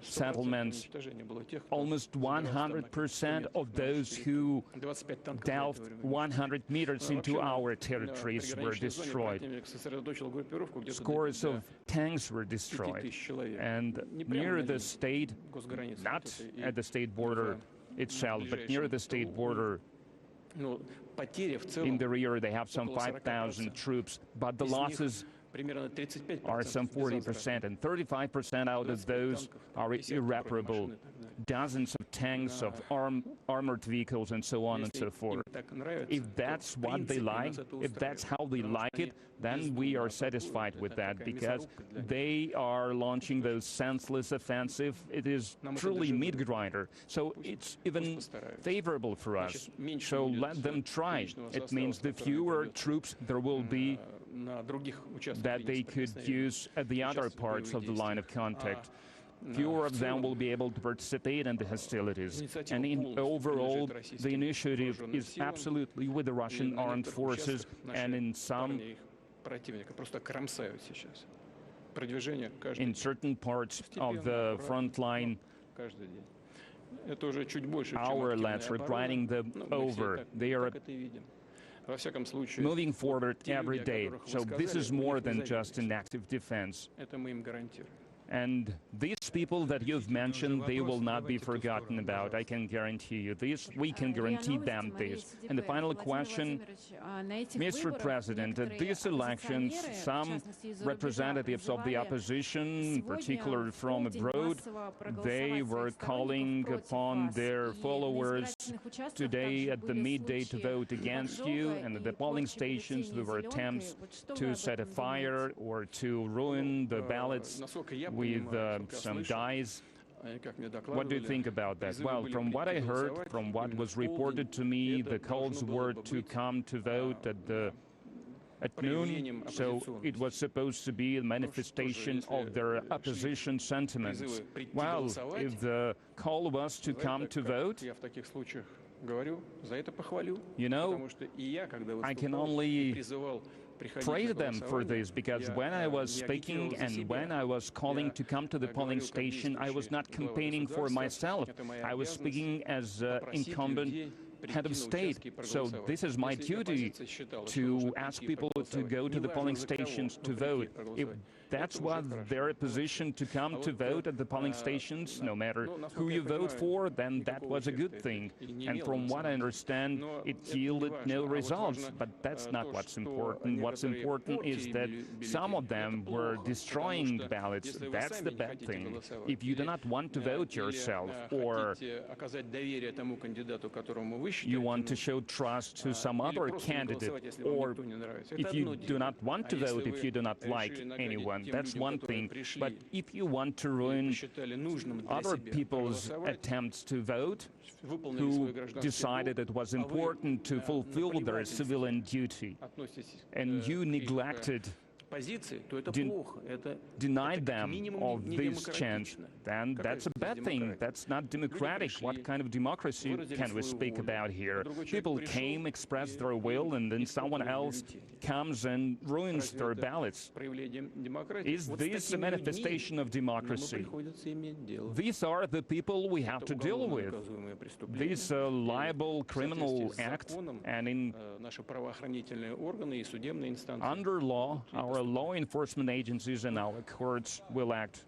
settlements, almost 100% of those who delved 100 meters into our territories were destroyed. Scores of tanks were destroyed. And near the state, not at the state border itself, but near the state border, in the rear, they have some 5,000 troops, but the losses are some 40%, and 35% out of those are irreparable. Dozens of tanks, of armored vehicles, and so on and so forth. If that's what they like, if that's how they like it, then we are satisfied with that, because they are launching those senseless offensive. It is truly meat grinder. So it's even favorable for us. So let them try. It means the fewer troops there will be that they could use at the other parts of the line of contact. Fewer of them will be able to participate in the hostilities. And overall, the initiative is absolutely with the Russian armed forces, and in certain parts of the front line, our lads are riding them over. They are moving forward every day. So this is more than just an active defense. And these people that you've mentioned, they will not be forgotten about. I can guarantee you this. We can guarantee them this. And the final question, Mr. President, at these elections, some representatives of the opposition, particularly from abroad, they were calling upon their followers today at the midday to vote against you. And at the polling stations, there were attempts to set a fire or to ruin the ballots with some dyes. What do you think about that? Well, from what I heard, from what was reported to me, the calls were to come to vote at noon, so it was supposed to be a manifestation of their opposition sentiments. Well, if the call was to come to vote, you know, I can only praise them for this, because when I was speaking and when I was calling to come to the polling station, I was not campaigning for myself. I was speaking as incumbent head of state. So this is my duty to ask people to go to the polling stations to vote. If that's what their position, to come to vote at the polling stations, no matter who you vote for, then that was a good thing. And from what I understand, it yielded no results. But that's not what's important. What's important is that some of them were destroying ballots. That's the bad thing. If you do not want to vote yourself, or you want to show trust to some other candidate, or if you do not want to vote, if you do not like anyone, that's one thing. But if you want to ruin other people's attempts to vote, who decided it was important to fulfill their civilian duty, and you neglected, denied them of this chance, then that's a bad thing. That's not democratic. What kind of democracy can we speak about here? People came, expressed their will, and then someone else comes and ruins their ballots. Is this a manifestation of democracy? These are the people we have to deal with. This liable criminal act, and under law, our law enforcement agencies and our courts will act.